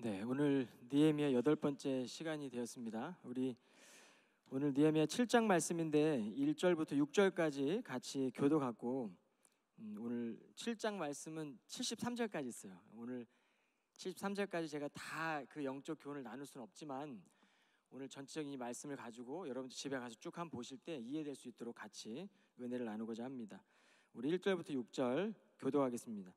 네, 오늘 느헤미야 8번째 시간이 되었습니다. 우리 오늘 느헤미야 7장 말씀인데 1절부터 6절까지 같이 교도하고 오늘 7장 말씀은 73절까지 있어요. 오늘 73절까지 제가 다 그 영적 교훈을 나눌 수는 없지만 오늘 전체적인 이 말씀을 가지고 여러분들 집에 가서 쭉 한번 보실 때 이해될 수 있도록 같이 은혜를 나누고자 합니다. 우리 1절부터 6절 교도하겠습니다.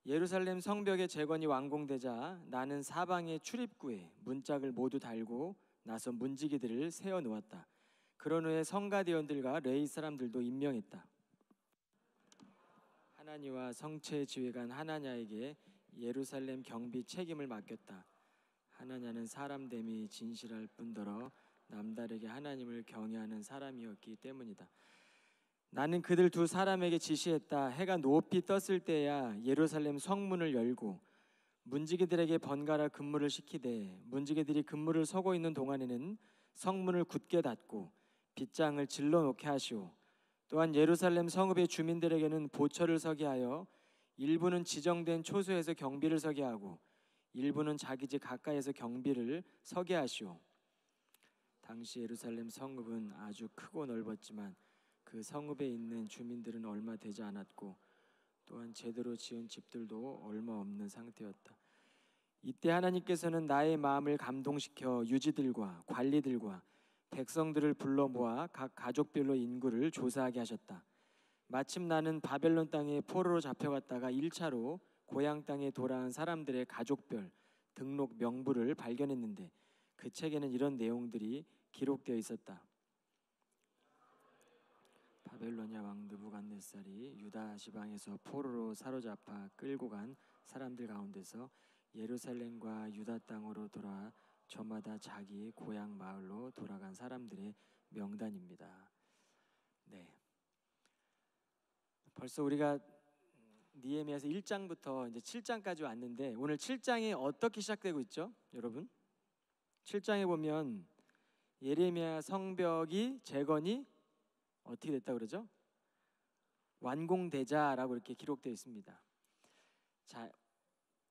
예루살렘 성벽의 재건이 완공되자 나는 사방의 출입구에 문짝을 모두 달고 나서 문지기들을 세워 놓았다. 그런 후에 성가대원들과 레위 사람들도 임명했다. 하나니와 성체 지휘관 하나냐에게 예루살렘 경비 책임을 맡겼다. 하나냐는 사람됨이 진실할 뿐더러 남다르게 하나님을 경외하는 사람이었기 때문이다. 나는 그들 두 사람에게 지시했다. 해가 높이 떴을 때야 예루살렘 성문을 열고 문지기들에게 번갈아 근무를 시키되 문지기들이 근무를 서고 있는 동안에는 성문을 굳게 닫고 빗장을 질러 놓게 하시오. 또한 예루살렘 성읍의 주민들에게는 보초를 서게 하여 일부는 지정된 초소에서 경비를 서게 하고 일부는 자기 집 가까이에서 경비를 서게 하시오. 당시 예루살렘 성읍은 아주 크고 넓었지만 그 성읍에 있는 주민들은 얼마 되지 않았고 또한 제대로 지은 집들도 얼마 없는 상태였다. 이때 하나님께서는 나의 마음을 감동시켜 유지들과 관리들과 백성들을 불러 모아 각 가족별로 인구를 조사하게 하셨다. 마침 나는 바벨론 땅에 포로로 잡혀갔다가 1차로 고향 땅에 돌아온 사람들의 가족별 등록 명부를 발견했는데 그 책에는 이런 내용들이 기록되어 있었다. 바벨로니아 왕 느부갓네살이 유다 지방에서 포로로 사로잡아 끌고 간 사람들 가운데서 예루살렘과 유다 땅으로 돌아 저마다 자기 고향 마을로 돌아간 사람들의 명단입니다. 네. 벌써 우리가 느헤미야서 1장부터 이제 7장까지 왔는데 오늘 7장이 어떻게 시작되고 있죠? 여러분? 7장에 보면 예레미야 성벽이 재건이 어떻게 됐다 그러죠? 완공되자라고 이렇게 기록되어 있습니다. 자,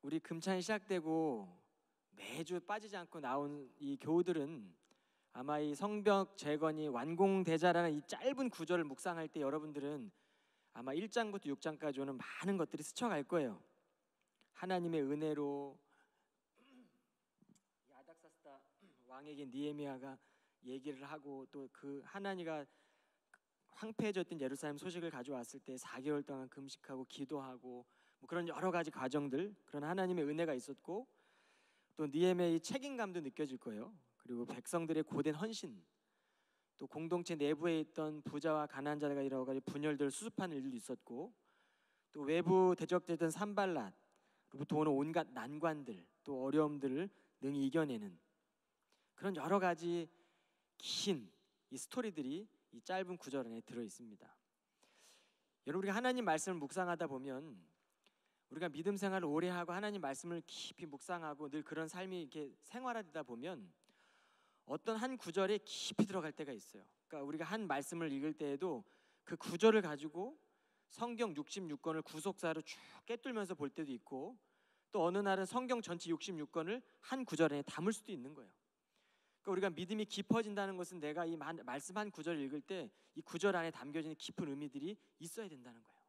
우리 금찬이 시작되고 매주 빠지지 않고 나온 이 교우들은 아마 이 성벽 재건이 완공되자라는 이 짧은 구절을 묵상할 때 여러분들은 아마 1장부터 6장까지 오는 많은 것들이 스쳐갈 거예요. 하나님의 은혜로 아닥사스다 왕에게 느헤미야가 얘기를 하고 또 그 하나니가 황폐해졌던 예루살렘 소식을 가져왔을 때 4개월 동안 금식하고 기도하고 뭐 그런 여러 가지 과정들, 그런 하나님의 은혜가 있었고 또 느헤미야의 책임감도 느껴질 거예요. 그리고 백성들의 고된 헌신, 또 공동체 내부에 있던 부자와 가난자가 여러 가지 분열들을 수습하는 일도 있었고 또 외부 대적되던 산발랏로부터 오는 온갖 난관들 또 어려움들을 능히 이겨내는 그런 여러 가지 긴 이 스토리들이 이 짧은 구절 안에 들어 있습니다. 여러분, 우리가 하나님 말씀을 묵상하다 보면 우리가 믿음 생활을 오래 하고 하나님 말씀을 깊이 묵상하고 늘 그런 삶이 이렇게 생활하다 보면 어떤 한 구절에 깊이 들어갈 때가 있어요. 그러니까 우리가 한 말씀을 읽을 때에도 그 구절을 가지고 성경 66권을 구속사로 쭉 꿰뚫면서 볼 때도 있고 또 어느 날은 성경 전체 66권을 한 구절 안에 담을 수도 있는 거예요. 그러니까 우리가 믿음이 깊어진다는 것은 내가 이 말씀 한 구절을 읽을 때 이 구절 안에 담겨진 깊은 의미들이 있어야 된다는 거예요.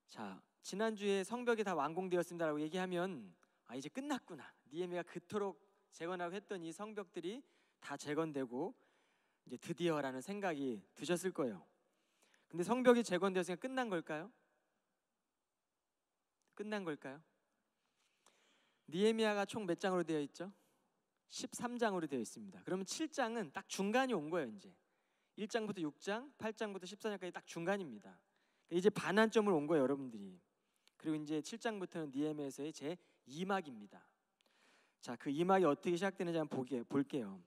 자, 지난주에 성벽이 다 완공되었습니다라고 얘기하면 이제 끝났구나. 느헤미야가 그토록 재건하고 했던 이 성벽들이 다 재건되고 이제 드디어라는 생각이 드셨을 거예요. 근데 성벽이 재건되었으니까 끝난 걸까요? 끝난 걸까요? 느헤미야가 총 몇 장으로 되어 있죠? 13장으로 되어 있습니다. 그러면 7장은 딱 중간이 온 거예요. 이제 1장부터 6장, 8장부터 14장까지 딱 중간입니다. 이제 반환점을 온 거예요, 여러분들이. 그리고 이제 7장부터는 느헤미야서의 제 2막입니다. 자, 그 2막이 어떻게 시작되는지 한번 볼게요.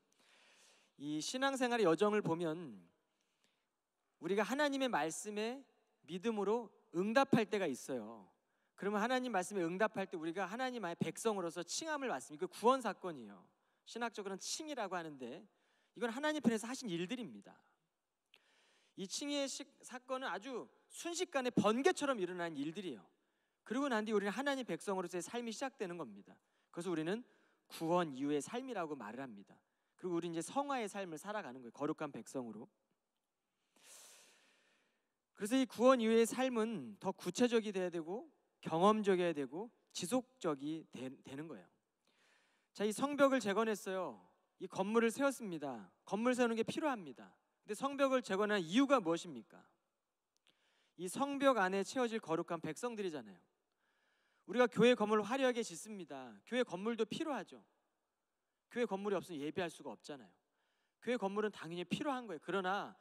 이 신앙생활의 여정을 보면 우리가 하나님의 말씀에 믿음으로 응답할 때가 있어요. 그러면 하나님 말씀에 응답할 때 우리가 하나님의 백성으로서 칭함을 받습니다. 그 구원 사건이에요. 신학적으로는 칭이라고 하는데 이건 하나님 편에서 하신 일들입니다. 이 칭의 사건은 아주 순식간에 번개처럼 일어난 일들이에요. 그리고 난 뒤 우리는 하나님 백성으로서의 삶이 시작되는 겁니다. 그래서 우리는 구원 이후의 삶이라고 말을 합니다. 그리고 우리는 이제 성화의 삶을 살아가는 거예요. 거룩한 백성으로. 그래서 이 구원 이후의 삶은 더 구체적이 돼야 되고 경험적이어야 되고 지속적이 되는 거예요. 자, 이 성벽을 재건했어요. 이 건물을 세웠습니다. 건물 세우는 게 필요합니다. 근데 성벽을 재건한 이유가 무엇입니까? 이 성벽 안에 채워질 거룩한 백성들이잖아요. 우리가 교회 건물을 화려하게 짓습니다. 교회 건물도 필요하죠. 교회 건물이 없으면 예배할 수가 없잖아요. 교회 건물은 당연히 필요한 거예요. 그러나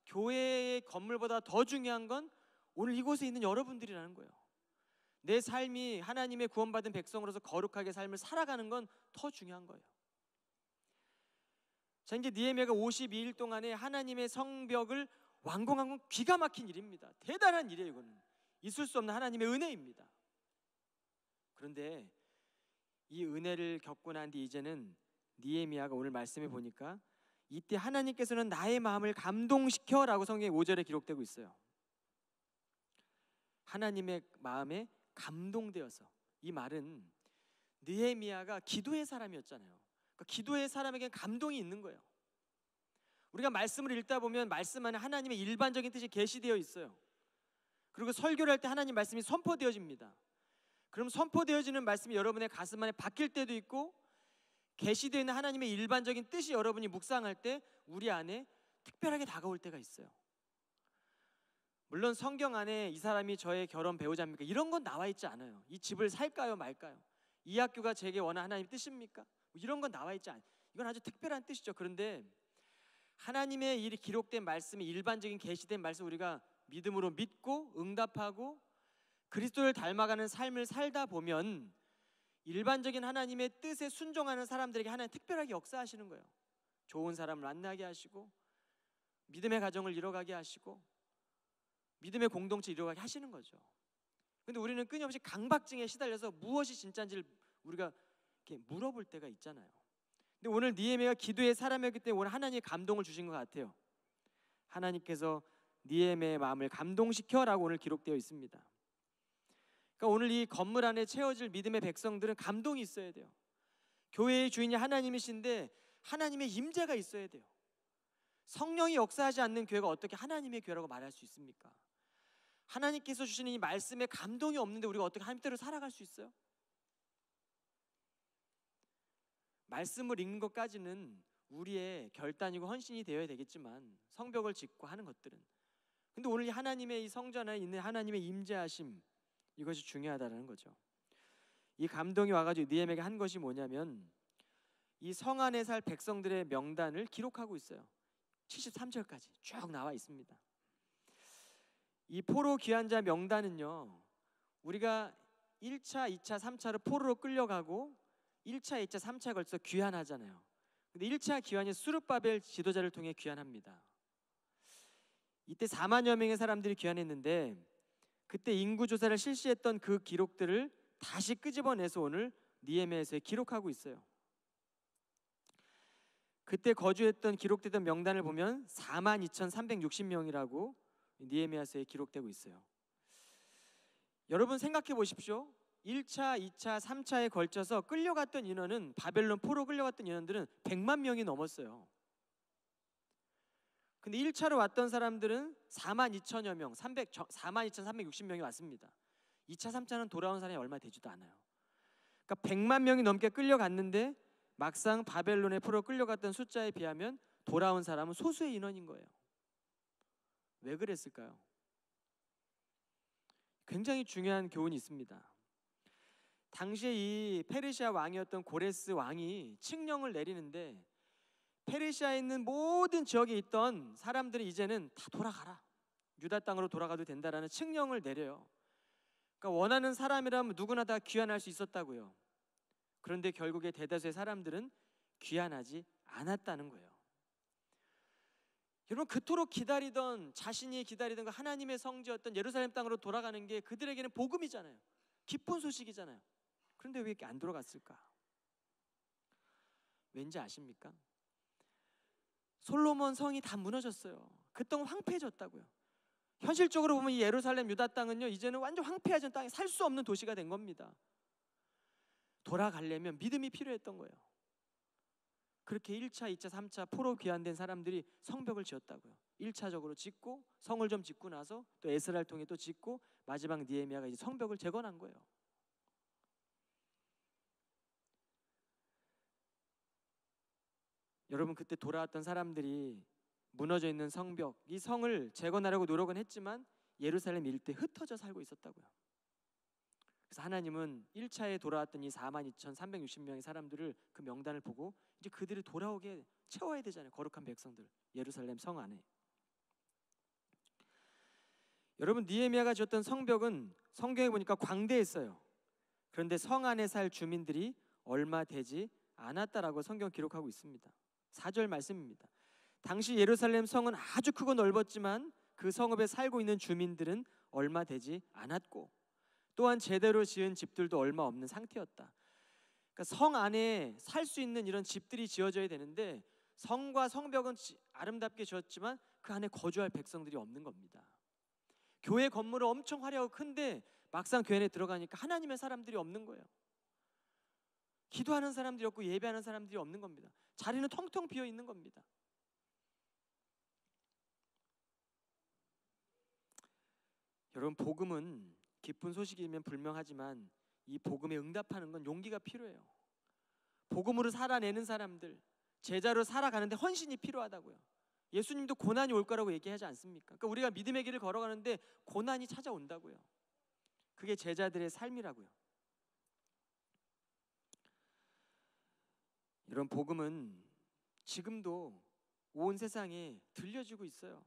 교회의 건물보다 더 중요한 건 오늘 이곳에 있는 여러분들이라는 거예요. 내 삶이 하나님의 구원받은 백성으로서 거룩하게 삶을 살아가는 건 더 중요한 거예요. 자, 이제 느헤미야가 52일 동안에 하나님의 성벽을 완공한 건 기가 막힌 일입니다. 대단한 일이에요. 이거는 있을 수 없는 하나님의 은혜입니다. 그런데 이 은혜를 겪고 난 뒤 이제는 느헤미야가 오늘 말씀해 보니까 이때 하나님께서는 나의 마음을 감동시켜라고 성경에 5절에 기록되고 있어요. 하나님의 마음에 감동되어서. 이 말은 느헤미야가 기도의 사람이었잖아요. 그러니까 기도의 사람에겐 감동이 있는 거예요. 우리가 말씀을 읽다 보면 말씀 안에 하나님의 일반적인 뜻이 계시되어 있어요. 그리고 설교를 할 때 하나님 말씀이 선포되어집니다. 그럼 선포되어지는 말씀이 여러분의 가슴 안에 박힐 때도 있고 계시되어 있는 하나님의 일반적인 뜻이 여러분이 묵상할 때 우리 안에 특별하게 다가올 때가 있어요. 물론 성경 안에 이 사람이 저의 결혼 배우자입니까? 이런 건 나와 있지 않아요. 이 집을 살까요 말까요? 이 학교가 제게 원하는 하나님 뜻입니까? 이런 건 나와 있지 않아요. 이건 아주 특별한 뜻이죠. 그런데 하나님의 이 기록된 말씀이 일반적인 계시된 말씀 우리가 믿음으로 믿고 응답하고 그리스도를 닮아가는 삶을 살다 보면 일반적인 하나님의 뜻에 순종하는 사람들에게 하나님 특별하게 역사하시는 거예요. 좋은 사람을 만나게 하시고 믿음의 가정을 이뤄가게 하시고 믿음의 공동체 이뤄가게 하시는 거죠. 근데 우리는 끊임없이 강박증에 시달려서 무엇이 진짜인지를 우리가 이렇게 물어볼 때가 있잖아요. 근데 오늘 느헤미야가 기도의 사람이었기 때문에 오늘 하나님의 감동을 주신 것 같아요. 하나님께서 느헤미야의 마음을 감동시켜라고 오늘 기록되어 있습니다. 그러니까 오늘 이 건물 안에 채워질 믿음의 백성들은 감동이 있어야 돼요. 교회의 주인이 하나님이신데 하나님의 임재가 있어야 돼요. 성령이 역사하지 않는 교회가 어떻게 하나님의 교회라고 말할 수 있습니까? 하나님께서 주시는 이 말씀에 감동이 없는데 우리가 어떻게 하나님대로 살아갈 수 있어요? 말씀을 읽는 것까지는 우리의 결단이고 헌신이 되어야 되겠지만 성벽을 짓고 하는 것들은 근데 오늘 이 하나님의 이 성전 안에 있는 하나님의 임재하심 이것이 중요하다는 거죠. 이 감동이 와가지고 느헤미야에게 한 것이 뭐냐면 이 성 안에 살 백성들의 명단을 기록하고 있어요. 73절까지 쭉 나와 있습니다. 이 포로 귀환자 명단은요 우리가 1차, 2차, 3차로 포로로 끌려가고 1차, 2차, 3차에 걸쳐서 귀환하잖아요. 근데 1차 귀환이 수르바벨 지도자를 통해 귀환합니다. 이때 4만여 명의 사람들이 귀환했는데 그때 인구조사를 실시했던 그 기록들을 다시 끄집어내서 오늘 느헤미야에서 기록하고 있어요. 그때 거주했던 기록되던 명단을 보면 42,360명이라고 느헤미야서에 기록되고 있어요. 여러분 생각해 보십시오. 1차, 2차, 3차에 걸쳐서 끌려갔던 인원은 바벨론 포로 끌려갔던 인원들은 100만 명이 넘었어요. 근데 1차로 왔던 사람들은 42,000여 명, 42,360명이 왔습니다. 2차, 3차는 돌아온 사람이 얼마 되지도 않아요. 그러니까 100만 명이 넘게 끌려갔는데 막상 바벨론의 포로 끌려갔던 숫자에 비하면 돌아온 사람은 소수의 인원인 거예요. 왜 그랬을까요? 굉장히 중요한 교훈이 있습니다. 당시에 이 페르시아 왕이었던 고레스 왕이 칙령을 내리는데 페르시아에 있는 모든 지역에 있던 사람들이 이제는 다 돌아가라. 유다 땅으로 돌아가도 된다라는 칙령을 내려요. 그러니까 원하는 사람이라면 누구나 다 귀환할 수 있었다고요. 그런데 결국에 대다수의 사람들은 귀환하지 않았다는 거예요. 여러분 그토록 기다리던 자신이 기다리던 그 하나님의 성지였던 예루살렘 땅으로 돌아가는 게 그들에게는 복음이잖아요. 기쁜 소식이잖아요. 그런데 왜 이렇게 안 돌아갔을까? 왠지 아십니까? 솔로몬 성이 다 무너졌어요. 그 땅은 황폐해졌다고요. 현실적으로 보면 이 예루살렘 유다 땅은요, 이제는 완전 황폐해진 땅에 살 수 없는 도시가 된 겁니다. 돌아가려면 믿음이 필요했던 거예요. 그렇게 1차, 2차, 3차 포로 귀환된 사람들이 성벽을 지었다고요. 1차적으로 짓고 성을 좀 짓고 나서 또 에스라를 통해 또 짓고 마지막 느헤미야가 이제 성벽을 재건한 거예요. 여러분, 그때 돌아왔던 사람들이 무너져 있는 성벽, 이 성을 재건하려고 노력은 했지만 예루살렘 일대 흩어져 살고 있었다고요. 그래서 하나님은 1차에 돌아왔던 이 42,360명의 사람들을 그 명단을 보고 이제 그들이 돌아오게 채워야 되잖아요. 거룩한 백성들, 예루살렘 성 안에. 여러분, 느헤미야가 지었던 성벽은 성경에 보니까 광대했어요. 그런데 성 안에 살 주민들이 얼마 되지 않았다라고 성경 기록하고 있습니다. 4절 말씀입니다. 당시 예루살렘 성은 아주 크고 넓었지만 그 성읍에 살고 있는 주민들은 얼마 되지 않았고 또한 제대로 지은 집들도 얼마 없는 상태였다. 그러니까 성 안에 살 수 있는 이런 집들이 지어져야 되는데 성과 성벽은 아름답게 지었지만 그 안에 거주할 백성들이 없는 겁니다. 교회 건물은 엄청 화려하고 큰데 막상 교회 안에 들어가니까 하나님의 사람들이 없는 거예요. 기도하는 사람들이 없고 예배하는 사람들이 없는 겁니다. 자리는 텅텅 비어 있는 겁니다. 여러분, 복음은 기쁜 소식이면 불명하지만 이 복음에 응답하는 건 용기가 필요해요. 복음으로 살아내는 사람들, 제자로 살아가는데 헌신이 필요하다고요. 예수님도 고난이 올 거라고 얘기하지 않습니까? 그러니까 우리가 믿음의 길을 걸어가는데 고난이 찾아온다고요. 그게 제자들의 삶이라고요. 이런 복음은 지금도 온 세상에 들려지고 있어요.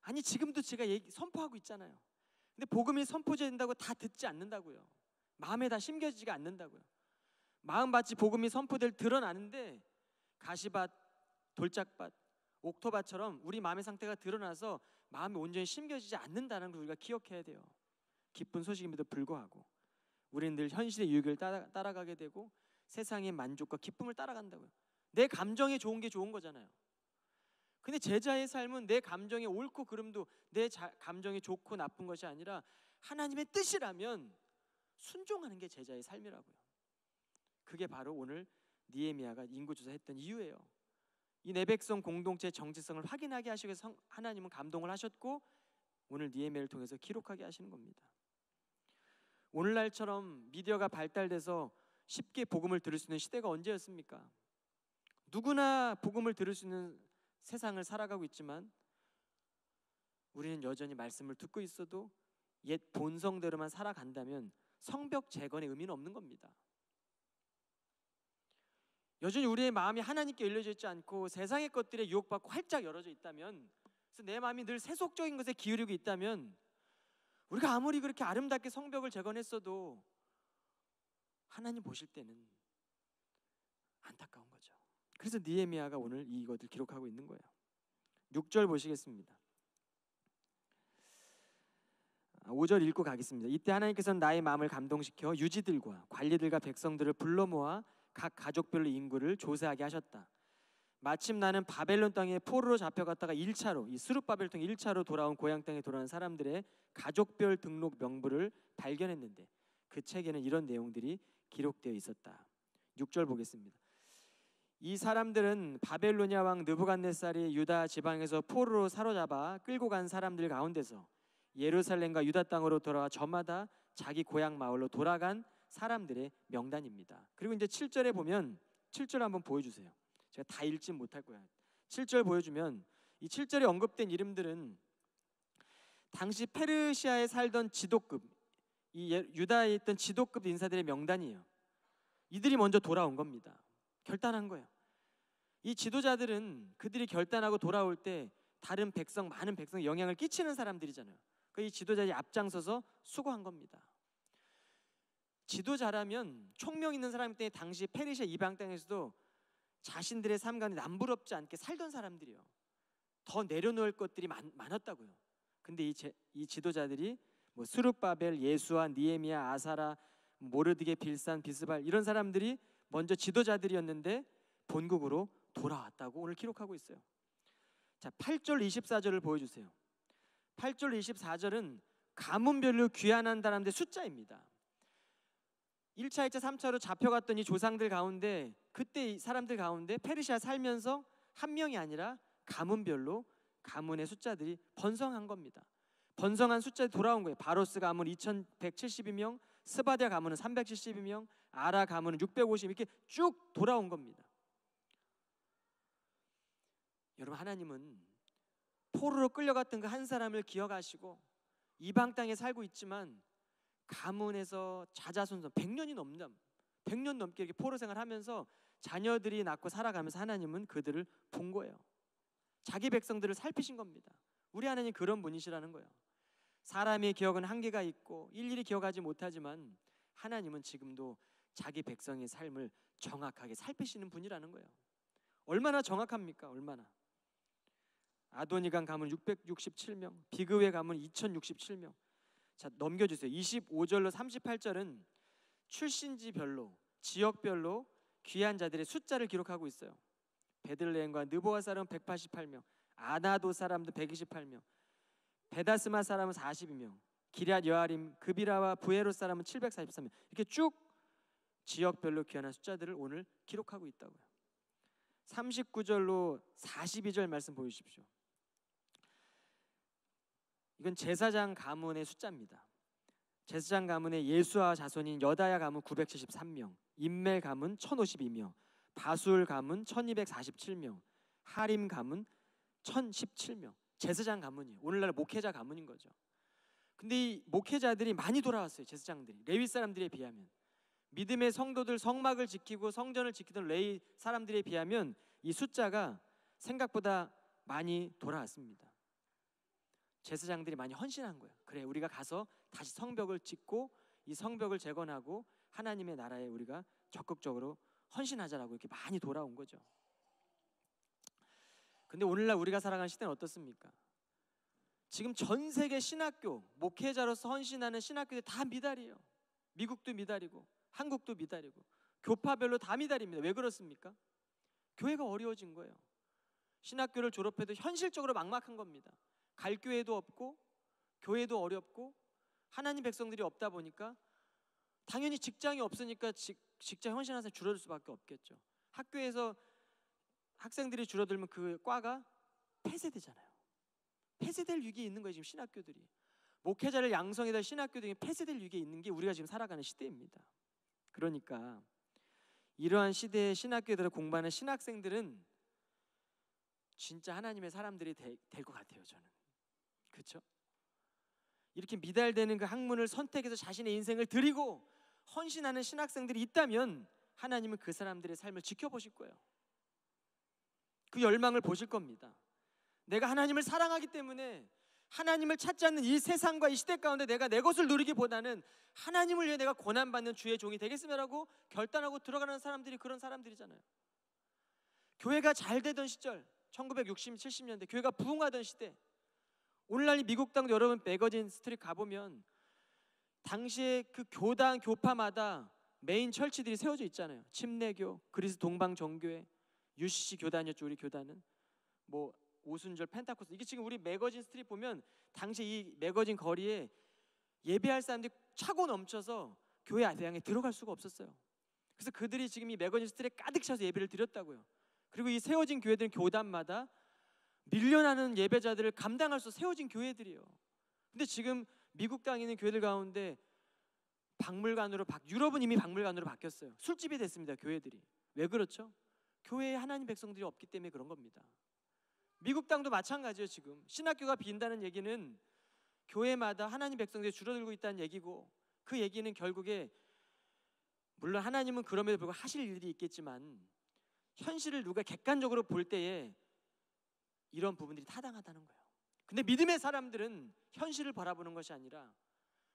아니, 지금도 제가 선포하고 있잖아요. 근데 복음이 선포된다고 다 듣지 않는다고요. 마음에 다 심겨지지가 않는다고요. 마음밭이 복음이 드러나는데 가시밭, 돌짝밭, 옥토밭처럼 우리 마음의 상태가 드러나서 마음이 온전히 심겨지지 않는다는 걸 우리가 기억해야 돼요. 기쁜 소식임에도 불구하고 우리는 늘 현실의 유익을 따라가게 되고 세상의 만족과 기쁨을 따라간다고요. 내 감정에 좋은 게 좋은 거잖아요. 근데 제자의 삶은 내 감정에 옳고 그름도 내 감정이 좋고 나쁜 것이 아니라 하나님의 뜻이라면 순종하는 게 제자의 삶이라고요. 그게 바로 오늘 느헤미야가 인구조사했던 이유예요. 이 내 백성 공동체의 정체성을 확인하게 하시기 위해서 하나님은 감동을 하셨고 오늘 느헤미야를 통해서 기록하게 하시는 겁니다. 오늘날처럼 미디어가 발달돼서 쉽게 복음을 들을 수 있는 시대가 언제였습니까? 누구나 복음을 들을 수 있는 세상을 살아가고 있지만 우리는 여전히 말씀을 듣고 있어도 옛 본성대로만 살아간다면 성벽 재건의 의미는 없는 겁니다. 여전히 우리의 마음이 하나님께 열려져 있지 않고 세상의 것들에 유혹받고 활짝 열어져 있다면, 그래서 내 마음이 늘 세속적인 것에 기울이고 있다면 우리가 아무리 그렇게 아름답게 성벽을 재건했어도 하나님 보실 때는 안타까운 거죠. 그래서 느헤미야가 오늘 이것을 기록하고 있는 거예요. 6절 보시겠습니다. 5절 읽고 가겠습니다. 이때 하나님께서는 나의 마음을 감동시켜 유지들과 관리들과 백성들을 불러 모아 각 가족별로 인구를 조사하게 하셨다. 마침 나는 바벨론 땅에 포로로 잡혀갔다가 1차로 이 스룹바벨을 통해 1차로 돌아온 고향 땅에 돌아온 사람들의 가족별 등록 명부를 발견했는데 그 책에는 이런 내용들이 기록되어 있었다. 6절 보겠습니다. 이 사람들은 바벨로니아 왕 느부갓네살이 유다 지방에서 포로로 사로잡아 끌고 간 사람들 가운데서 예루살렘과 유다 땅으로 돌아와 저마다 자기 고향 마을로 돌아간 사람들의 명단입니다. 그리고 이제 7절에 보면 7절 한번 보여주세요. 제가 다 읽진 못할 거예요. 7절 보여주면 이 7절에 언급된 이름들은 당시 페르시아에 살던 지도급, 이 유다에 있던 지도급 인사들의 명단이에요. 이들이 먼저 돌아온 겁니다. 결단한 거예요. 이 지도자들은 그들이 결단하고 돌아올 때 다른 백성, 많은 백성에 영향을 끼치는 사람들이잖아요. 이 지도자들이 앞장서서 수고한 겁니다. 지도자라면 총명 있는 사람 때문에 당시 페르시아 이방 땅에서도 자신들의 삶 가운데 남부럽지 않게 살던 사람들이요. 더 내려놓을 것들이 많았다고요. 근데 이 지도자들이 뭐 스룹바벨, 예수아, 느헤미야, 아사라, 모르드게, 빌산, 비스발 이런 사람들이 먼저 지도자들이었는데 본국으로 돌아왔다고 오늘 기록하고 있어요. 자, 8절 24절을 보여주세요. 8절 24절은 가문별로 귀환한 사람들의 숫자입니다. 1차, 2차, 3차로 잡혀갔던 이 조상들 가운데, 그때 이 사람들 가운데 페르시아 살면서 한 명이 아니라 가문별로 가문의 숫자들이 번성한 겁니다. 번성한 숫자들이 돌아온 거예요. 바로스 가문 2172명, 스바랴 가문은 372명, 아라 가문은 650, 이렇게 쭉 돌아온 겁니다. 여러분, 하나님은 포로로 끌려갔던 그 한 사람을 기억하시고 이방 땅에 살고 있지만 가문에서 자자손손 100년 넘게 이렇게 포로 생활하면서 자녀들이 낳고 살아가면서 하나님은 그들을 본 거예요. 자기 백성들을 살피신 겁니다. 우리 하나님 그런 분이시라는 거예요. 사람의 기억은 한계가 있고 일일이 기억하지 못하지만 하나님은 지금도 자기 백성의 삶을 정확하게 살피시는 분이라는 거예요. 얼마나 정확합니까? 얼마나. 아도니간 가문 667명, 비그웨 가문 2067명. 자, 넘겨주세요. 25절로 38절은 출신지별로, 지역별로 귀한 자들의 숫자를 기록하고 있어요. 베들레헴과 느보아 사람 188명, 아나도 사람도 128명, 베다스마 사람은 42명, 기럇 여아림, 그비라와 부에롯 사람은 743명. 이렇게 쭉 지역별로 귀한 숫자들을 오늘 기록하고 있다고요. 39절로 42절 말씀 보여주십시오. 이건 제사장 가문의 숫자입니다. 제사장 가문의 예수아 자손인 여다야 가문 973명, 임멜 가문 1052명, 바술 가문 1247명, 하림 가문 1017명. 제사장 가문이에요. 오늘날 목회자 가문인 거죠. 근데 이 목회자들이 많이 돌아왔어요. 제사장들이 레위 사람들에 비하면, 믿음의 성도들 성막을 지키고 성전을 지키던 레위 사람들에 비하면 이 숫자가 생각보다 많이 돌아왔습니다. 제사장들이 많이 헌신한 거예요. 그래, 우리가 가서 다시 성벽을 짓고 이 성벽을 재건하고 하나님의 나라에 우리가 적극적으로 헌신하자라고 이렇게 많이 돌아온 거죠. 근데 오늘날 우리가 살아가는 시대는 어떻습니까? 지금 전 세계 신학교, 목회자로서 헌신하는 신학교들이 다 미달이에요. 미국도 미달이고 한국도 미달이고 교파별로 다 미달입니다. 왜 그렇습니까? 교회가 어려워진 거예요. 신학교를 졸업해도 현실적으로 막막한 겁니다. 갈 교회도 없고 교회도 어렵고 하나님 백성들이 없다 보니까 당연히 직장이 없으니까 직장 헌신하는 사람이 줄어들 수밖에 없겠죠. 학교에서 학생들이 줄어들면 그 과가 폐쇄되잖아요. 폐쇄될 위기에 있는 거예요. 지금 신학교들이. 목회자를 양성해야 될 신학교들이 폐쇄될 위기에 있는 게 우리가 지금 살아가는 시대입니다. 그러니까 이러한 시대의 신학교들을 공부하는 신학생들은 진짜 하나님의 사람들이 될 것 같아요. 저는. 그렇죠? 이렇게 미달되는 그 학문을 선택해서 자신의 인생을 드리고 헌신하는 신학생들이 있다면 하나님은 그 사람들의 삶을 지켜보실 거예요. 그 열망을 보실 겁니다. 내가 하나님을 사랑하기 때문에 하나님을 찾지 않는 이 세상과 이 시대 가운데 내가 내 것을 누리기보다는 하나님을 위해 내가 고난받는 주의 종이 되겠으며라고 결단하고 들어가는 사람들이 그런 사람들이잖아요. 교회가 잘 되던 시절, 1960, 70년대 교회가 부흥하던 시대, 오늘날 미국 땅도 여러분 매거진 스트릿 가보면 당시에 그 교당, 교파마다 메인 철치들이 세워져 있잖아요. 침례교, 그리스 동방정교회, UCC 교단이었죠. 우리 교단은 뭐 오순절, 펜타코스트. 이게 지금 우리 매거진 스트릿 보면 당시 이 매거진 거리에 예배할 사람들이 차고 넘쳐서 교회 앞에 들어갈 수가 없었어요. 그래서 그들이 지금 이 매거진 스트릿에 가득 차서 예배를 드렸다고요. 그리고 이 세워진 교회들은 교단마다 밀려나는 예배자들을 감당할 수 세워진 교회들이에요. 근데 지금 미국 땅에 있는 교회들 가운데 박물관으로 유럽은 이미 박물관으로 바뀌었어요. 술집이 됐습니다. 교회들이. 왜 그렇죠? 교회에 하나님 백성들이 없기 때문에 그런 겁니다. 미국 땅도 마찬가지예요. 지금 신학교가 빈다는 얘기는 교회마다 하나님 백성들이 줄어들고 있다는 얘기고, 그 얘기는 결국에 물론 하나님은 그럼에도 불구하고 하실 일이 있겠지만 현실을 누가 객관적으로 볼 때에 이런 부분들이 타당하다는 거예요. 근데 믿음의 사람들은 현실을 바라보는 것이 아니라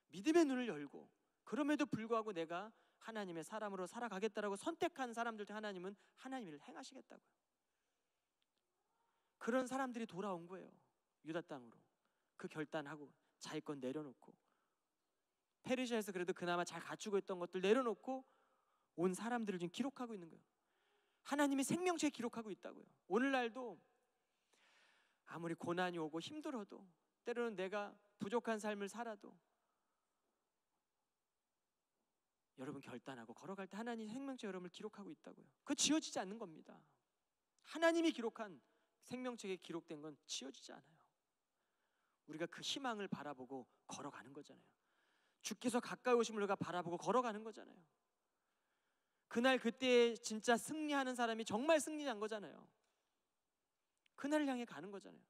믿음의 눈을 열고 그럼에도 불구하고 내가 하나님의 사람으로 살아가겠다라고 선택한 사람들 중 하나님은 하나님의 일을 행하시겠다고요. 그런 사람들이 돌아온 거예요. 유다 땅으로. 그 결단하고 자기 건 내려놓고 페르시아에서 그래도 그나마 잘 갖추고 있던 것들 내려놓고 온 사람들을 지금 기록하고 있는 거예요. 하나님이 생명체에 기록하고 있다고요. 오늘날도 아무리 고난이 오고 힘들어도 때로는 내가 부족한 삶을 살아도 여러분 결단하고 걸어갈 때 하나님 생명책 여러분을 기록하고 있다고요. 그거 지워지지 않는 겁니다. 하나님이 기록한 생명책에 기록된 건 지워지지 않아요. 우리가 그 희망을 바라보고 걸어가는 거잖아요. 주께서 가까이 오심을 우리가 바라보고 걸어가는 거잖아요. 그날 그때 진짜 승리하는 사람이 정말 승리한 거잖아요. 그날을 향해 가는 거잖아요.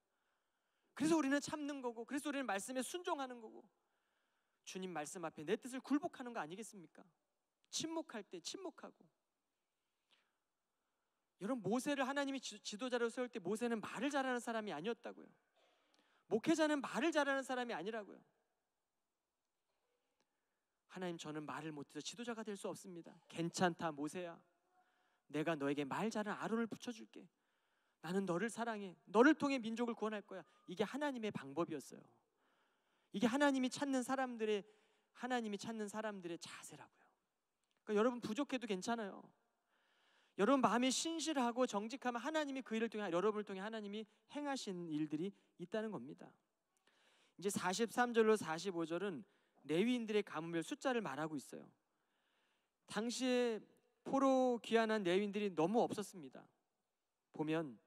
그래서 우리는 참는 거고, 그래서 우리는 말씀에 순종하는 거고, 주님 말씀 앞에 내 뜻을 굴복하는 거 아니겠습니까? 침묵할 때 침묵하고. 여러분, 모세를 하나님이 지도자로 세울 때 모세는 말을 잘하는 사람이 아니었다고요. 목회자는 말을 잘하는 사람이 아니라고요. 하나님, 저는 말을 못해서 지도자가 될 수 없습니다. 괜찮다 모세야, 내가 너에게 말 잘하는 아론을 붙여줄게. 나는 너를 사랑해. 너를 통해 민족을 구원할 거야. 이게 하나님의 방법이었어요. 이게 하나님이 찾는 사람들의 자세라고요. 그러니까 여러분 부족해도 괜찮아요. 여러분 마음이 신실하고 정직하면 하나님이 그 일을 통해, 여러분을 통해 하나님이 행하신 일들이 있다는 겁니다. 이제 43절로 45절은 레위인들의 가문별 숫자를 말하고 있어요. 당시에 포로 귀환한 레위인들이 너무 없었습니다. 보면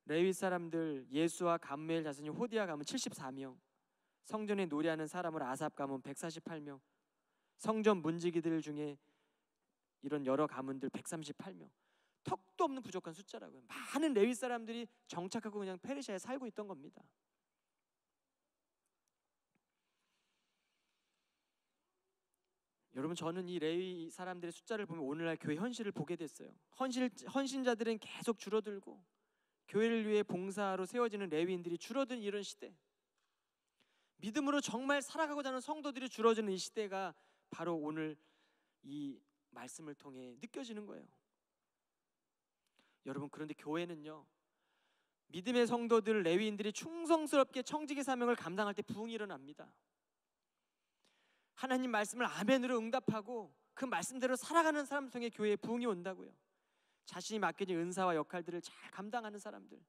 레위 사람들 예수와 감무엘 자손이 호디아 가문 74명, 성전에 노래하는 사람으로 아삽 가문 148명, 성전 문지기들 중에 이런 여러 가문들 138명. 턱도 없는 부족한 숫자라고요. 많은 레위 사람들이 정착하고 그냥 페르시아에 살고 있던 겁니다. 여러분, 저는 이 레위 사람들의 숫자를 보면 오늘날 교회 현실을 보게 됐어요. 헌신자들은 계속 줄어들고 교회를 위해 봉사로 세워지는 레위인들이 줄어든 이런 시대, 믿음으로 정말 살아가고자 하는 성도들이 줄어드는 이 시대가 바로 오늘 이 말씀을 통해 느껴지는 거예요. 여러분, 그런데 교회는요, 믿음의 성도들 레위인들이 충성스럽게 청지기 사명을 감당할 때 부흥이 일어납니다. 하나님 말씀을 아멘으로 응답하고 그 말씀대로 살아가는 사람 통해 교회에 부흥이 온다고요. 자신이 맡겨진 은사와 역할들을 잘 감당하는 사람들,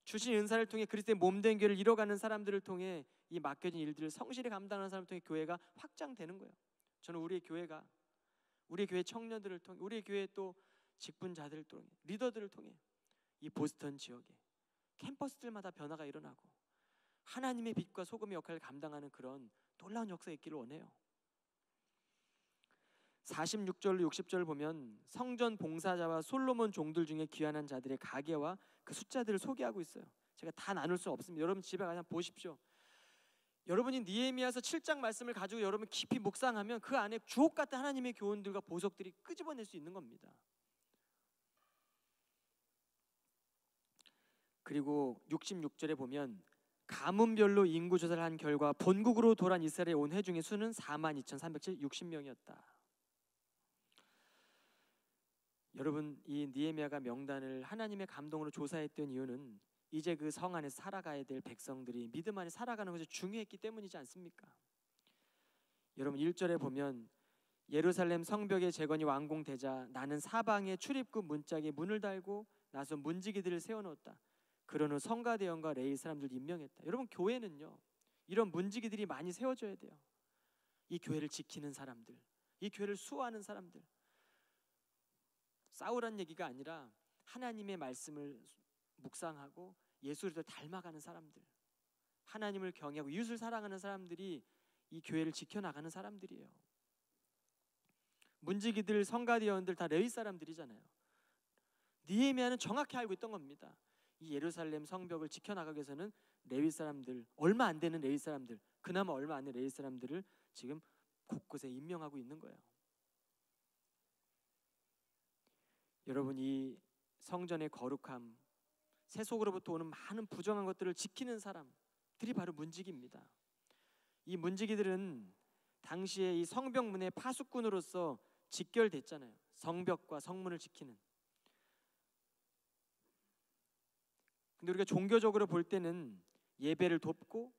주신 은사를 통해 그리스도의 몸된 교회를 이뤄가는 사람들을 통해 이 맡겨진 일들을 성실히 감당하는 사람을 통해 교회가 확장되는 거예요. 저는 우리의 교회가, 우리의 교회 청년들을 통해, 우리의 교회 또 직분자들을 통해, 리더들을 통해 이 보스턴 지역에 캠퍼스들마다 변화가 일어나고 하나님의 빛과 소금의 역할을 감당하는 그런 놀라운 역사가 있기를 원해요. 46절로 60절을 보면 성전 봉사자와 솔로몬 종들 중에 귀환한 자들의 가계와 그 숫자들을 소개하고 있어요. 제가 다 나눌 수 없습니다. 여러분 집에 가서 보십시오. 여러분이 느헤미야서 7장 말씀을 가지고 여러분 깊이 묵상하면 그 안에 주옥 같은 하나님의 교훈들과 보석들이 끄집어낼 수 있는 겁니다. 그리고 66절에 보면 가문별로 인구 조사를 한 결과 본국으로 돌아온 이스라엘의 온 회중의 수는 42,360명이었다. 여러분, 이 느헤미야가 명단을 하나님의 감동으로 조사했던 이유는 이제 그 성 안에서 살아가야 될 백성들이 믿음 안에 살아가는 것이 중요했기 때문이지 않습니까? 여러분 1절에 보면 예루살렘 성벽의 재건이 완공되자 나는 사방에 출입구 문짝에 문을 달고 나서 문지기들을 세워놓았다. 그런 후 성가대원과 레위 사람들 임명했다. 여러분, 교회는요, 이런 문지기들이 많이 세워져야 돼요. 이 교회를 지키는 사람들, 이 교회를 수호하는 사람들. 싸우란 얘기가 아니라 하나님의 말씀을 묵상하고 예수를 닮아가는 사람들, 하나님을 경외하고 이웃을 사랑하는 사람들이 이 교회를 지켜나가는 사람들이에요. 문지기들, 성가대원들 다 레위 사람들이잖아요. 느헤미야는 정확히 알고 있던 겁니다. 이 예루살렘 성벽을 지켜나가기 위해서는 레위 사람들, 얼마 안 되는 레위 사람들, 그나마 얼마 안 되는 레위 사람들을 지금 곳곳에 임명하고 있는 거예요. 여러분, 이 성전의 거룩함, 세속으로부터 오는 많은 부정한 것들을 지키는 사람들이 바로 문지기입니다. 이 문지기들은 당시에 이 성벽문의 파수꾼으로서 직결됐잖아요. 성벽과 성문을 지키는. 근데 우리가 종교적으로 볼 때는 예배를 돕고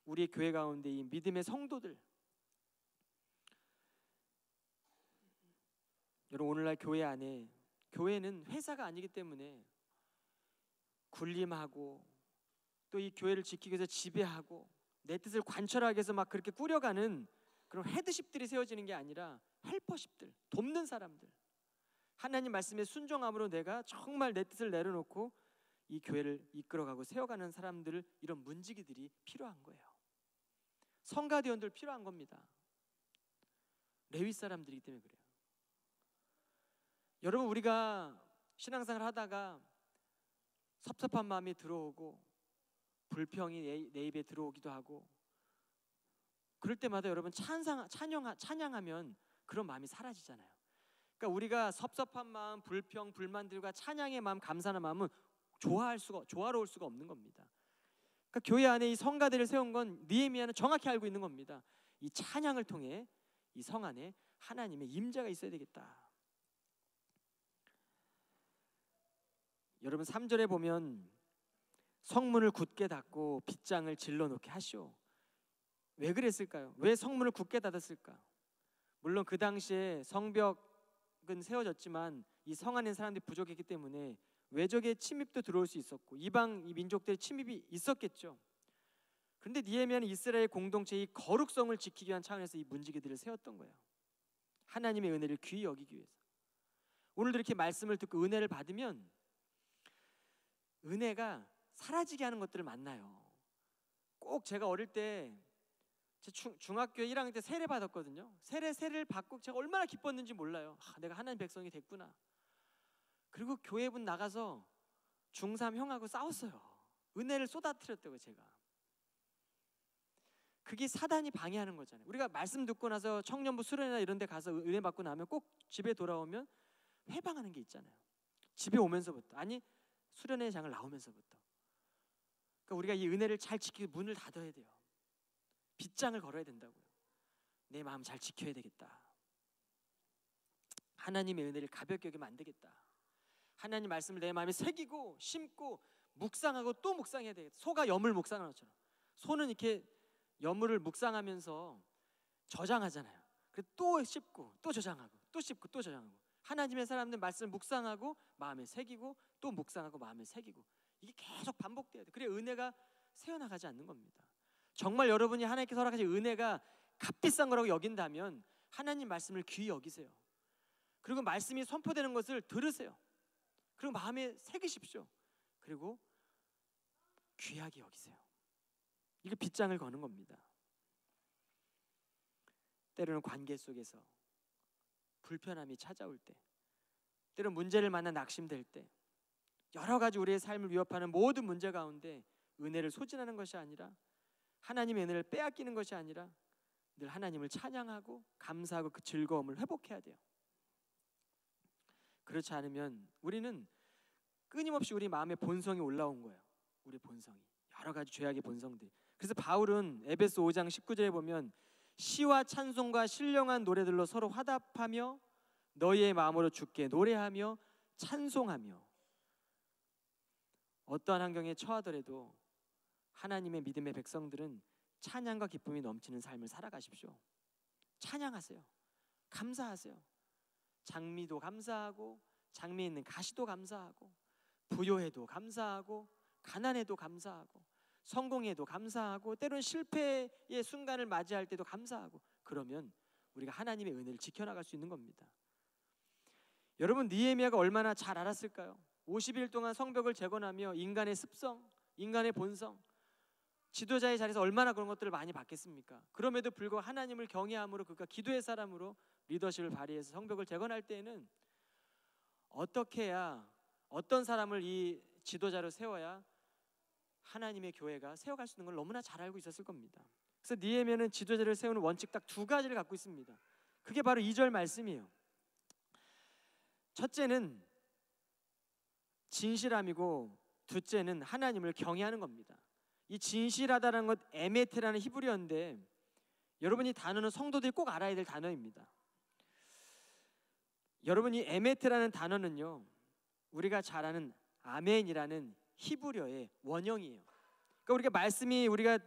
우리의 교회 가운데 이 믿음의 성도들, 여러분 오늘날 교회 안에, 교회는 회사가 아니기 때문에 군림하고 또 이 교회를 지키기 위해서 지배하고 내 뜻을 관철하기 위해서 막 그렇게 꾸려가는 그런 헤드십들이 세워지는 게 아니라 헬퍼십들, 돕는 사람들, 하나님 말씀에 순종함으로 내가 정말 내 뜻을 내려놓고 이 교회를 이끌어가고 세워가는 사람들을, 이런 문지기들이 필요한 거예요. 성가대원들 필요한 겁니다. 레위 사람들이기 때문에 그래요. 여러분, 우리가 신앙생활 하다가 섭섭한 마음이 들어오고 불평이 내 입에 들어오기도 하고, 그럴 때마다 여러분 찬양하면 그런 마음이 사라지잖아요. 그러니까 우리가 섭섭한 마음, 불평, 불만들과 찬양의 마음, 감사하는 마음은 조화로울 수가 없는 겁니다. 그러니까 교회 안에 이 성가대를 세운 건 느헤미야는 정확히 알고 있는 겁니다. 이 찬양을 통해 이 성 안에 하나님의 임재가 있어야 되겠다. 여러분 3절에 보면 성문을 굳게 닫고 빗장을 질러놓게 하시오. 왜 그랬을까요? 왜 성문을 굳게 닫았을까? 물론 그 당시에 성벽은 세워졌지만 이 성 안에 사람들이 부족했기 때문에 외적의 침입도 들어올 수 있었고 이방 이 민족들의 침입이 있었겠죠. 그런데 느헤미야는 이스라엘 공동체의 거룩성을 지키기 위한 차원에서 이 문지기들을 세웠던 거예요. 하나님의 은혜를 귀히 여기기 위해서. 오늘도 이렇게 말씀을 듣고 은혜를 받으면 은혜가 사라지게 하는 것들을 만나요. 꼭 제가 어릴 때 중학교 1학년 때 세례 받았거든요. 세례를 받고 제가 얼마나 기뻤는지 몰라요. 내가 하나님 백성이 됐구나. 그리고 교회분 나가서 중3 형하고 싸웠어요. 은혜를 쏟아뜨렸다고. 제가 그게 사단이 방해하는 거잖아요. 우리가 말씀 듣고 나서 청년부 수련회나 이런 데 가서 은혜 받고 나면 꼭 집에 돌아오면 회방하는 게 있잖아요. 집에 오면서부터, 아니 수련회장을 나오면서부터. 그러니까 우리가 이 은혜를 잘 지키고 문을 닫아야 돼요. 빗장을 걸어야 된다고요. 내 마음 잘 지켜야 되겠다. 하나님의 은혜를 가볍게 여기면 안 되겠다. 하나님 말씀을 내 마음에 새기고 심고 묵상하고 또 묵상해야 되겠다. 소가 여물 묵상하는 것처럼. 소는 이렇게 여물을 묵상하면서 저장하잖아요. 그래서 또 씹고 또 저장하고 또 씹고 또 저장하고. 하나님의 사람들 말씀을 묵상하고 마음에 새기고 또 묵상하고 마음에 새기고, 이게 계속 반복돼야 돼. 그래 은혜가 새어나가지 않는 겁니다. 정말 여러분이 하나님께서 허락하신 은혜가 값비싼 거라고 여긴다면 하나님 말씀을 귀히 여기세요. 그리고 말씀이 선포되는 것을 들으세요. 그리고 마음에 새기십시오. 그리고 귀하게 여기세요. 이게 빗장을 거는 겁니다. 때로는 관계 속에서 불편함이 찾아올 때, 때로는 문제를 만나 낙심될 때, 여러 가지 우리의 삶을 위협하는 모든 문제 가운데 은혜를 소진하는 것이 아니라, 하나님의 은혜를 빼앗기는 것이 아니라 늘 하나님을 찬양하고 감사하고 그 즐거움을 회복해야 돼요. 그렇지 않으면 우리는 끊임없이 우리 마음의 본성이 올라온 거예요. 우리 본성이, 여러 가지 죄악의 본성들. 그래서 바울은 에베소 5장 19절에 보면 시와 찬송과 신령한 노래들로 서로 화답하며 너희의 마음으로 주께 노래하며 찬송하며. 어떠한 환경에 처하더라도 하나님의 믿음의 백성들은 찬양과 기쁨이 넘치는 삶을 살아가십시오. 찬양하세요. 감사하세요. 장미도 감사하고 장미에 있는 가시도 감사하고 부요해도 감사하고 가난해도 감사하고 성공해도 감사하고 때로는 실패의 순간을 맞이할 때도 감사하고. 그러면 우리가 하나님의 은혜를 지켜나갈 수 있는 겁니다. 여러분 느헤미야가 얼마나 잘 알았을까요? 50일 동안 성벽을 재건하며 인간의 습성, 인간의 본성, 지도자의 자리에서 얼마나 그런 것들을 많이 받겠습니까? 그럼에도 불구하고 하나님을 경외함으로, 그가 기도의 사람으로 리더십을 발휘해서 성벽을 재건할 때에는 어떻게 해야, 어떤 사람을 이 지도자로 세워야 하나님의 교회가 세워갈 수 있는 걸 너무나 잘 알고 있었을 겁니다. 그래서 느헤미야는 지도자를 세우는 원칙 딱 두 가지를 갖고 있습니다. 그게 바로 2절 말씀이에요. 첫째는 진실함이고 둘째는 하나님을 경외하는 겁니다. 이 진실하다는 것 에메트라는 히브리어인데, 여러분 이 단어는 성도들이 꼭 알아야 될 단어입니다. 여러분 이 에메트라는 단어는요, 우리가 잘 아는 아멘이라는 히브리어의 원형이에요. 그러니까 우리가 말씀이, 우리가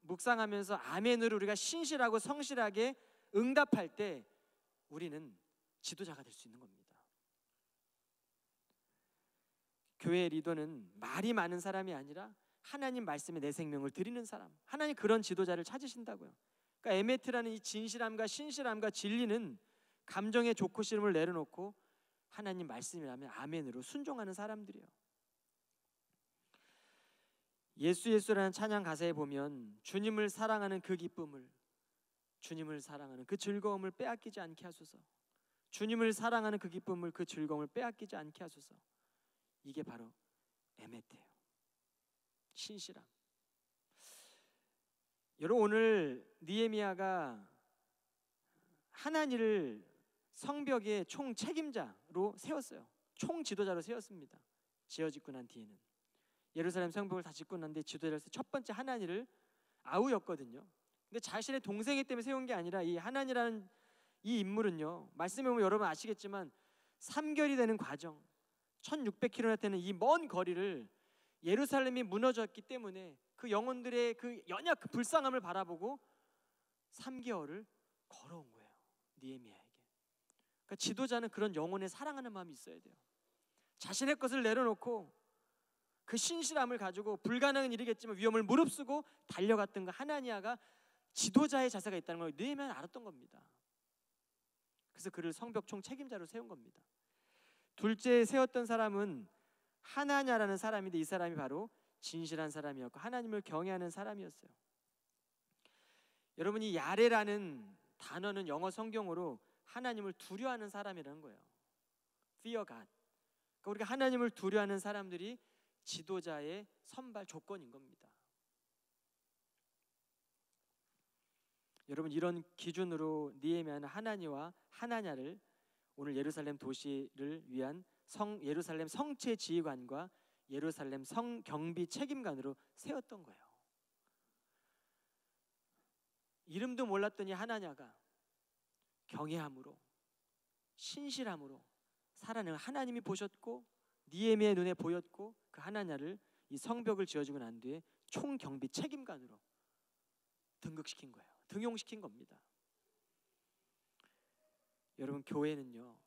묵상하면서 아멘으로 우리가 신실하고 성실하게 응답할 때 우리는 지도자가 될 수 있는 겁니다. 교회 리더는 말이 많은 사람이 아니라 하나님 말씀에 내 생명을 드리는 사람, 하나님 그런 지도자를 찾으신다고요. 그러니까 에메트라는 이 진실함과 신실함과 진리는 감정의 좋고 싫음을 내려놓고 하나님 말씀이라면 아멘으로 순종하는 사람들이에요. 예수 예수라는 찬양 가사에 보면 주님을 사랑하는 그 기쁨을, 주님을 사랑하는 그 즐거움을 빼앗기지 않게 하소서. 주님을 사랑하는 그 기쁨을, 그 즐거움을 빼앗기지 않게 하소서. 이게 바로 에메트예요. 신실함. 여러분, 오늘 느헤미야가 하나니를 성벽의 총 책임자로 세웠어요. 총 지도자로 세웠습니다. 지어짓고 난 뒤에는 예루살렘 성벽을 다 짓고 난 뒤에 지도자를 첫 번째 하나니를 아우였거든요. 근데 자신의 동생이기 때문에 세운 게 아니라 이 하나니라는 이 인물은요, 말씀해 보면 여러분 아시겠지만 3개월이 되는 과정, 1600km 되는 이 먼 거리를 예루살렘이 무너졌기 때문에 그 영혼들의 그 연약 그 불쌍함을 바라보고 3개월을 걸어온 거예요, 느헤미야에게. 그러니까 지도자는 그런 영혼에 사랑하는 마음이 있어야 돼요. 자신의 것을 내려놓고 그 신실함을 가지고 불가능은 일이겠지만 위험을 무릅쓰고 달려갔던 그 하나니아가 지도자의 자세가 있다는 걸 느헤미야는 알았던 겁니다. 그래서 그를 성벽총 책임자로 세운 겁니다. 둘째 세웠던 사람은 하나냐라는 사람인데 이 사람이 바로 진실한 사람이었고 하나님을 경외하는 사람이었어요. 여러분, 이 야레라는 단어는 영어 성경으로 하나님을 두려워하는 사람이라는 거예요. Fear God. 그러니까 우리가 하나님을 두려워하는 사람들이 지도자의 선발 조건인 겁니다. 여러분, 이런 기준으로 느헤미야는 하나니와 하나냐를 오늘 예루살렘 도시를 위한 예루살렘 성체 지휘관과 예루살렘 성 경비 책임관으로 세웠던 거예요. 이름도 몰랐더니 하나냐가 경외함으로 신실함으로 살아내는 하나님이 보셨고 느헤미야의 눈에 보였고 그 하나냐를 이 성벽을 지어주고 난 뒤에 총 경비 책임관으로 등극시킨 거예요. 등용시킨 겁니다. 여러분, 교회는요,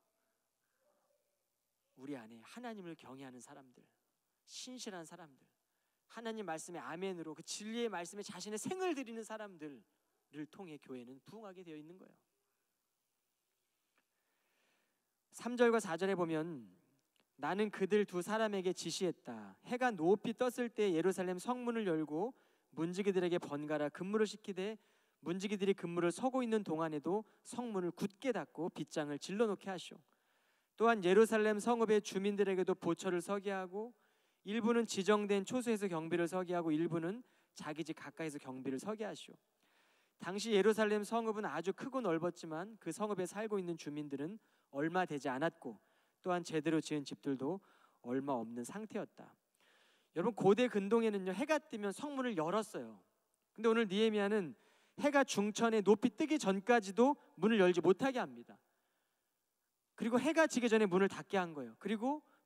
우리 안에 하나님을 경외하는 사람들, 신실한 사람들, 하나님 말씀에 아멘으로 그 진리의 말씀에 자신의 생을 드리는 사람들을 통해 교회는 부흥하게 되어 있는 거예요. 3절과 4절에 보면 나는 그들 두 사람에게 지시했다. 해가 높이 떴을 때 예루살렘 성문을 열고 문지기들에게 번갈아 근무를 시키되 문지기들이 근무를 서고 있는 동안에도 성문을 굳게 닫고 빗장을 질러놓게 하시오. 또한 예루살렘 성읍의 주민들에게도 보초를 서게 하고 일부는 지정된 초소에서 경비를 서게 하고 일부는 자기 집 가까이서 경비를 서게 하시오. 당시 예루살렘 성읍은 아주 크고 넓었지만 그 성읍에 살고 있는 주민들은 얼마 되지 않았고 또한 제대로 지은 집들도 얼마 없는 상태였다. 여러분, 고대 근동에는요, 해가 뜨면 성문을 열었어요. 근데 오늘 느헤미야는 해가 중천에 높이 뜨기 전까지도 문을 열지 못하게 합니다. 그리고 해가 지기 전에 문을 닫게 한 거예요.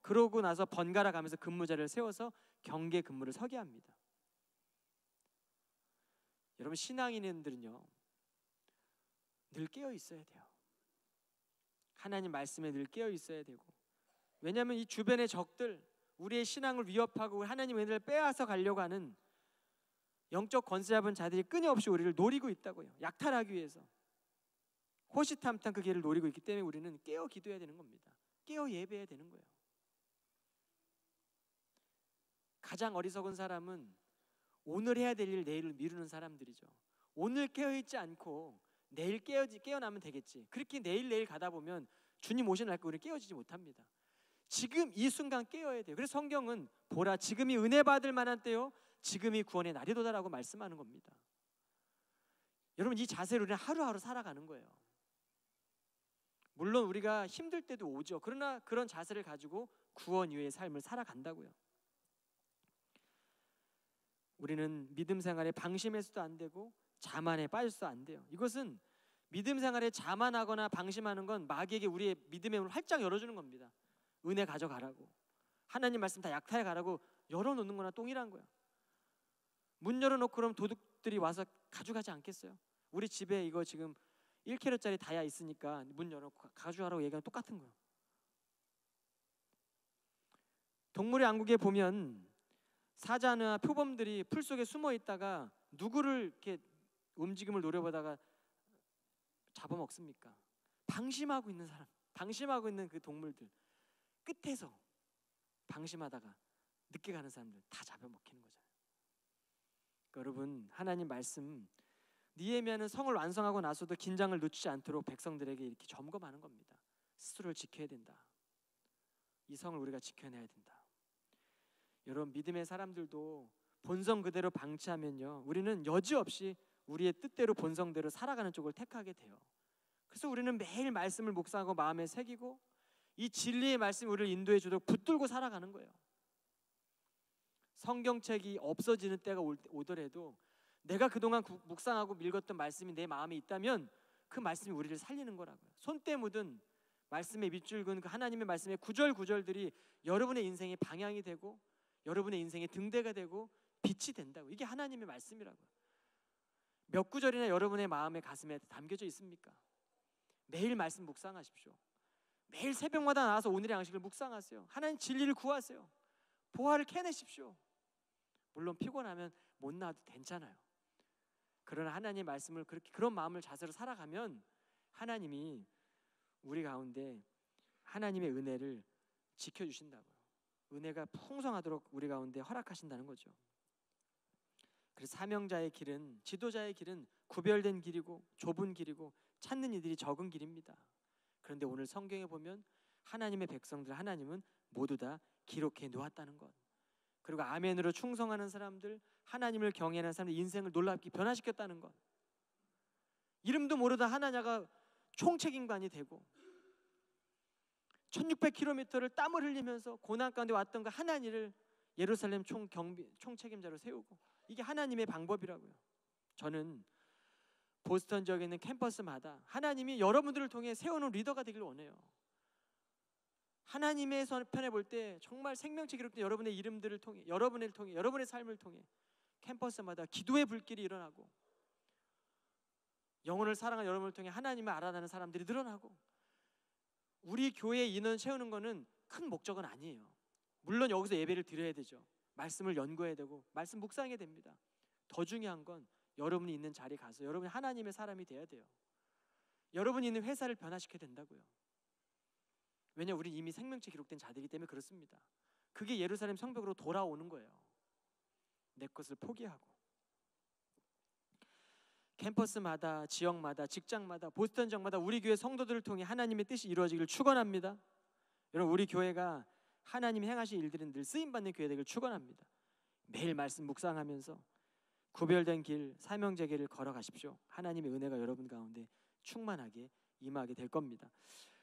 그러고 나서 번갈아 가면서 근무자를 세워서 경계 근무를 서게 합니다. 여러분, 신앙인들은요 늘 깨어 있어야 돼요. 하나님 말씀에 늘 깨어 있어야 되고, 왜냐하면 이 주변의 적들, 우리의 신앙을 위협하고 하나님 은혜를 빼앗아 가려고 하는 영적 권세 잡은 자들이 끊임없이 우리를 노리고 있다고요. 약탈하기 위해서 호시탐탐 그 길을 노리고 있기 때문에 우리는 깨어 기도해야 되는 겁니다. 깨어 예배해야 되는 거예요. 가장 어리석은 사람은 오늘 해야 될 일 내일을 미루는 사람들이죠. 오늘 깨어있지 않고 내일 깨어나면 되겠지. 그렇게 내일 가다 보면 주님 오시는 날까지 우리는 깨어지지 못합니다. 지금 이 순간 깨어야 돼요. 그래서 성경은 보라 지금이 은혜 받을 만한 때요 지금이 구원의 날이도다라고 말씀하는 겁니다. 여러분, 이 자세로 우리는 하루하루 살아가는 거예요. 물론 우리가 힘들 때도 오죠. 그러나 그런 자세를 가지고 구원 이후의 삶을 살아간다고요. 우리는 믿음 생활에 방심해서도 안 되고 자만에 빠져서도 안 돼요. 이것은 믿음 생활에 자만하거나 방심하는 건 마귀에게 우리의 믿음의 문을 활짝 열어주는 겁니다. 은혜 가져가라고, 하나님 말씀 다 약탈해 가라고 열어놓는 거나 동일한 거야. 문 열어놓고 그럼 도둑들이 와서 가져가지 않겠어요? 우리 집에 이거 지금 1kg짜리 다이아 있으니까 문 열어놓고 가져가라고 얘기하는 똑같은 거예요. 동물의 왕국에 보면 사자나 표범들이 풀 속에 숨어 있다가 누구를 이렇게 움직임을 노려보다가 잡아먹습니까? 방심하고 있는 사람, 방심하고 있는 그 동물들 끝에서 방심하다가 늦게 가는 사람들 다 잡아먹히는 거잖아요. 그러니까 여러분, 하나님 말씀, 느헤미야는 성을 완성하고 나서도 긴장을 늦추지 않도록 백성들에게 이렇게 점검하는 겁니다. 스스로를 지켜야 된다. 이 성을 우리가 지켜내야 된다. 여러분, 믿음의 사람들도 본성 그대로 방치하면요, 우리는 여지없이 우리의 뜻대로 본성대로 살아가는 쪽을 택하게 돼요. 그래서 우리는 매일 말씀을 묵상하고 마음에 새기고 이 진리의 말씀이 우리를 인도해 주도록 붙들고 살아가는 거예요. 성경책이 없어지는 때가 오더라도 내가 그동안 묵상하고 읽었던 말씀이 내 마음에 있다면 그 말씀이 우리를 살리는 거라고요. 손때 묻은 말씀의 밑줄 그은 그 하나님의 말씀의 구절구절들이 여러분의 인생의 방향이 되고 여러분의 인생의 등대가 되고 빛이 된다고. 이게 하나님의 말씀이라고요. 몇 구절이나 여러분의 마음의 가슴에 담겨져 있습니까? 매일 말씀 묵상하십시오. 매일 새벽마다 나와서 오늘의 양식을 묵상하세요. 하나님 진리를 구하세요. 보화를 캐내십시오. 물론 피곤하면 못 나와도 괜찮아요. 그러나 하나님의 말씀을 그런 마음을 자세로 살아가면 하나님이 우리 가운데 하나님의 은혜를 지켜주신다고요. 은혜가 풍성하도록 우리 가운데 허락하신다는 거죠. 그래서 사명자의 길은, 지도자의 길은 구별된 길이고 좁은 길이고 찾는 이들이 적은 길입니다. 그런데 오늘 성경에 보면 하나님의 백성들, 하나님은 모두 다 기록해 놓았다는 것. 그리고 아멘으로 충성하는 사람들, 하나님을 경외하는 사람들 인생을 놀랍게 변화시켰다는 것. 이름도 모르다 하나냐가 총책임관이 되고 1600km를 땀을 흘리면서 고난 가운데 왔던 그 하나니를 예루살렘 총책임자로 세우고, 이게 하나님의 방법이라고요. 저는 보스턴 지역에 있는 캠퍼스마다 하나님이 여러분들을 통해 세우는 리더가 되길 원해요. 하나님의 편에 볼 때 정말 생명체 기록된 여러분의 이름들을 통해, 여러분의 삶을 통해 캠퍼스마다 기도의 불길이 일어나고 영혼을 사랑하는 여러분을 통해 하나님을 알아가는 사람들이 늘어나고, 우리 교회 인원 채우는 거는 큰 목적은 아니에요. 물론 여기서 예배를 드려야 되죠. 말씀을 연구해야 되고 말씀 묵상해야 됩니다. 더 중요한 건 여러분이 있는 자리에 가서 여러분이 하나님의 사람이 돼야 돼요. 여러분이 있는 회사를 변화시켜야 된다고요. 왜냐, 우리 이미 생명체 기록된 자들이기 때문에 그렇습니다. 그게 예루살렘 성벽으로 돌아오는 거예요. 내 것을 포기하고. 캠퍼스마다, 지역마다, 직장마다, 보스턴 지역마다 우리 교회 성도들을 통해 하나님의 뜻이 이루어지기를 축원합니다. 여러분, 우리 교회가 하나님이 행하신 일들은 늘 쓰임받는 교회 되기를 축원합니다. 매일 말씀 묵상하면서 구별된 길, 사명제 길을 걸어가십시오. 하나님의 은혜가 여러분 가운데 충만하게 임하게 될 겁니다.